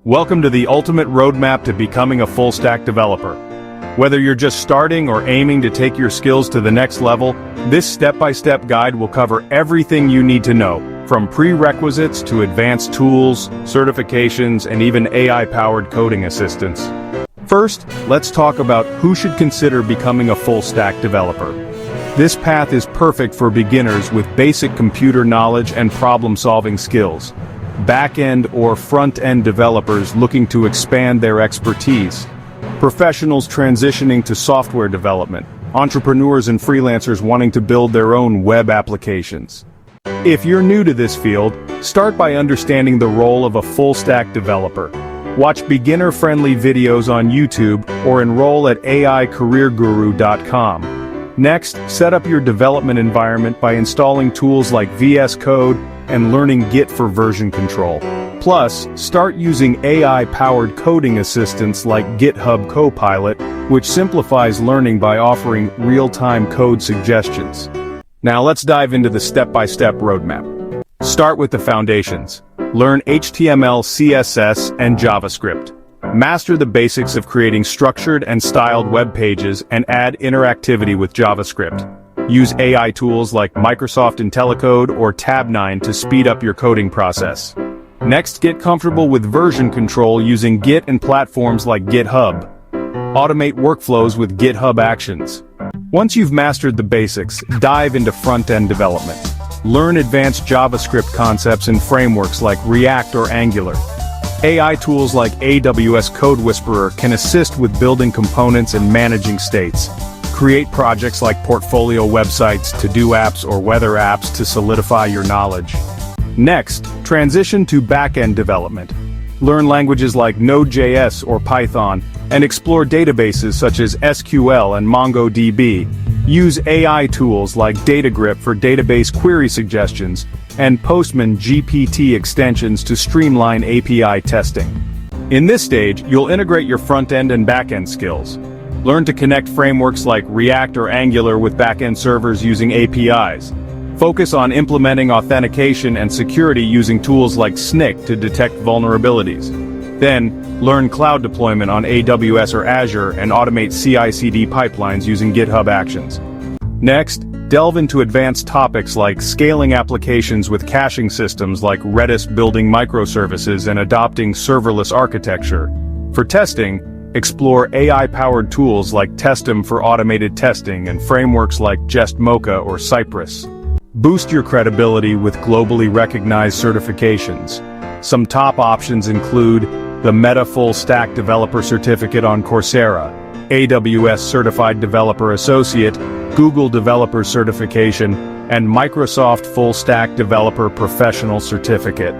Welcome to the ultimate roadmap to becoming a full-stack developer. Whether you're just starting or aiming to take your skills to the next level, this step-by-step guide will cover everything you need to know, from prerequisites to advanced tools, certifications, and even AI-powered coding assistance. First, let's talk about who should consider becoming a full-stack developer. This path is perfect for beginners with basic computer knowledge and problem-solving skills, back-end or front-end developers looking to expand their expertise, professionals transitioning to software development, entrepreneurs and freelancers wanting to build their own web applications. If you're new to this field, start by understanding the role of a full-stack developer. Watch beginner-friendly videos on YouTube or enroll at aicareerguru.com. Next, set up your development environment by installing tools like VS Code and learning Git for version control. Plus, start using AI-powered coding assistants like GitHub Copilot, which simplifies learning by offering real-time code suggestions. Now let's dive into the step-by-step roadmap. Start with the foundations. Learn HTML, CSS, and JavaScript. Master the basics of creating structured and styled web pages and add interactivity with JavaScript. Use AI tools like Microsoft IntelliCode or Tab9 to speed up your coding process. Next, get comfortable with version control using Git and platforms like GitHub. Automate workflows with GitHub Actions. Once you've mastered the basics, dive into front-end development. Learn advanced JavaScript concepts and frameworks like React or Angular. AI tools like AWS Code Whisperer can assist with building components and managing states. Create projects like portfolio websites, to-do apps, or weather apps to solidify your knowledge. Next, transition to back-end development. Learn languages like Node.js or Python, and explore databases such as SQL and MongoDB. Use AI tools like DataGrip for database query suggestions, and Postman GPT extensions to streamline API testing. In this stage, you'll integrate your front-end and back-end skills. Learn to connect frameworks like React or Angular with back-end servers using APIs. Focus on implementing authentication and security using tools like SNCC to detect vulnerabilities. Then, learn cloud deployment on AWS or Azure and automate CI/CD pipelines using GitHub Actions. Next, delve into advanced topics like scaling applications with caching systems like Redis, building microservices, and adopting serverless architecture. For testing, explore AI-powered tools like Testim for automated testing and frameworks like Jest Mocha or Cypress. Boost your credibility with globally recognized certifications. Some top options include the Meta Full Stack Developer Certificate on Coursera, AWS Certified Developer Associate, Google Developer Certification, and Microsoft Full Stack Developer Professional Certificate.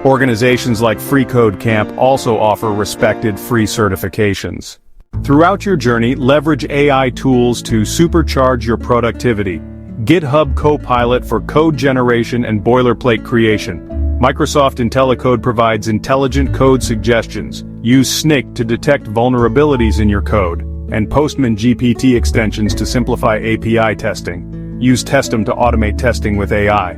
Organizations like FreeCodeCamp also offer respected free certifications. Throughout your journey, leverage AI tools to supercharge your productivity. GitHub Copilot for code generation and boilerplate creation. Microsoft IntelliCode provides intelligent code suggestions. Use SNCC to detect vulnerabilities in your code, and Postman GPT extensions to simplify API testing. Use Testim to automate testing with AI.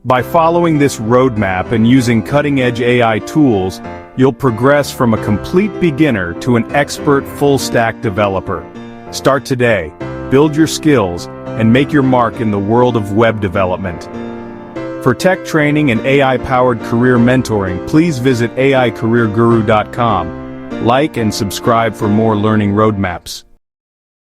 By following this roadmap and using cutting-edge AI tools, you'll progress from a complete beginner to an expert full-stack developer. Start today, build your skills, and make your mark in the world of web development. For tech training and AI-powered career mentoring, please visit aicareerguru.com. Like and subscribe for more learning roadmaps.